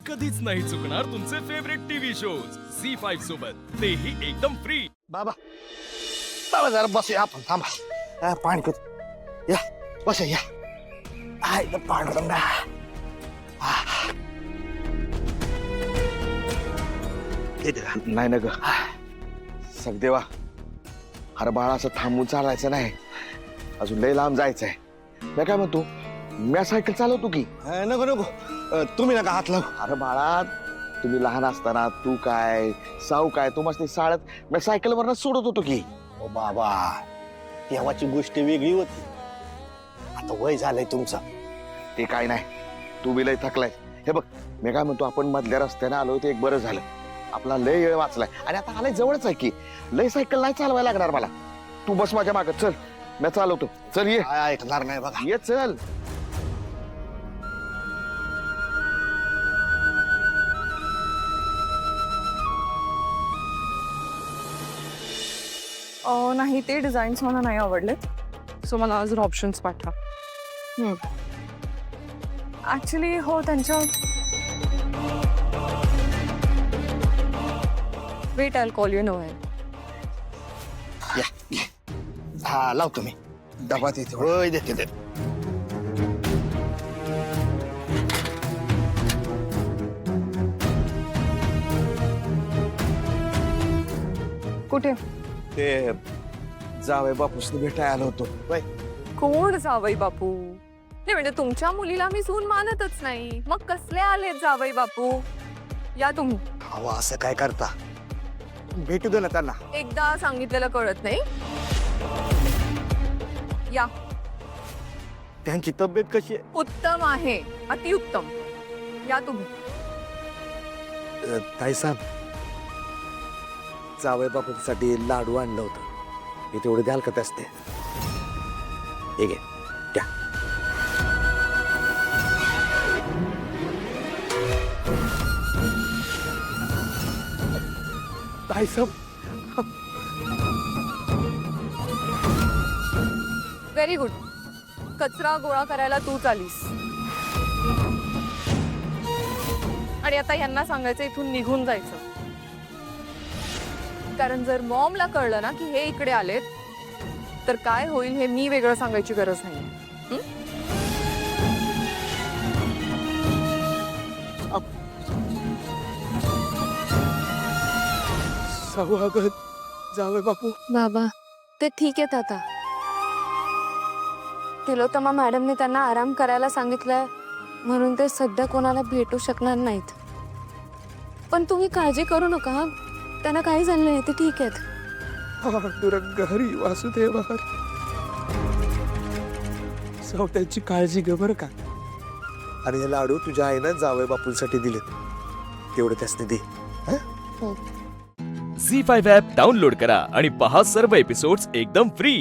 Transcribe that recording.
कधीच नाही चुकणार तुमचे फेवरेट टीव्ही शोज झी5 सोबत, तेही एकदम फ्री। बाबा बाबा जरा बसूया आपण, थांबा पाणी पित या, बस या पांडुरंगा नाही ना ग सगदेवा, अरे बाळा असं थांबून चालायचं नाही, अजून लय लांब जायचंय। मी काय म्हणतो, मी सायकल चालवतो की नको नको तुम्ही नका हात लावू। अरे बाळा तुम्ही लहान असताना तू काय साऊ काय तू मस्त शाळेत मी सायकलवरनं सोडत होतो की। ओ बाबा तेव्हाची गोष्ट वेगळी होती, आता वय झालंय तुमचं। ते काय नाही, तू बी लय थकलाय। हे बघ मी काय म्हणतो, आपण मधल्या रस्त्याने आलो ते एक बरं झालं, आपला लय वेळ वाचलाय आणि आता आलाय जवळच आहे की, लय सायकल नाही चालवायला लागणार मला। तू बस माझ्या मागं, चल मी चालवतो, चल ये। काय ऐकणार नाही बघा। ये चल। नाही ते डिझाईन्स मला नाही आवडले, सो मला अजून ऑप्शन्स पाठवा। ऍक्च्युली हो त्यांच्या weight I call you know आहे। या हा लावतो मी डबा तिथे, होय देते देते। कुठे? ते जावई बापूसनी भेटायला आलो होतो। कोण जावई बापू? नाही म्हणजे तुमच्या मुलीला मी सून मानतच नाही, मग कसले आलेत जावई बापू? या तुम्ही। अहो असं काय करता, भेटू दे ना त्यांना। एकदा सांगितलेलं कळत नाही, या। त्यांची तब्येत कशी आहे? उत्तम आहे, अतिउत्तम, या तुम्ही। ताई साहेब, जावई बापूसाठी लाडू आणलं होतं, हे तेवढे द्याल का त्यासते? हे घे द्या। ताई साहेब व्हेरी गुड, कचरा गोळा करायला तूच आलीस। आणि आता यांना सांगायचं इथून निघून जायचं, कारण जर मॉमला कळलं ना की हे इकडे आलेत तर काय होईल हे मी वेगळं सांगायची गरज नाही। स्वागत जावई बापू। बाबा ते ठीक आहेत आता, तिलोत्तमा मॅडमने त्यांना आराम करायला सांगितलंय म्हणून ते सध्या कोणाला भेटू शकणार नाहीत। पण तुम्ही काळजी करू नका, हा त्यांना काही झालं नाही, ते ठीक आहेत। पांडुरंग हरी वासुदेव हरी, त्यांची काळजी घे बरं का। आणि हे लाडू तुझ्या आईनं जावई बापूंसाठी दिले, तेवढं त्यासने दे। झी5 ॲप डाउनलोड करा आणि पहा सर्व एपिसोड्स एकदम फ्री।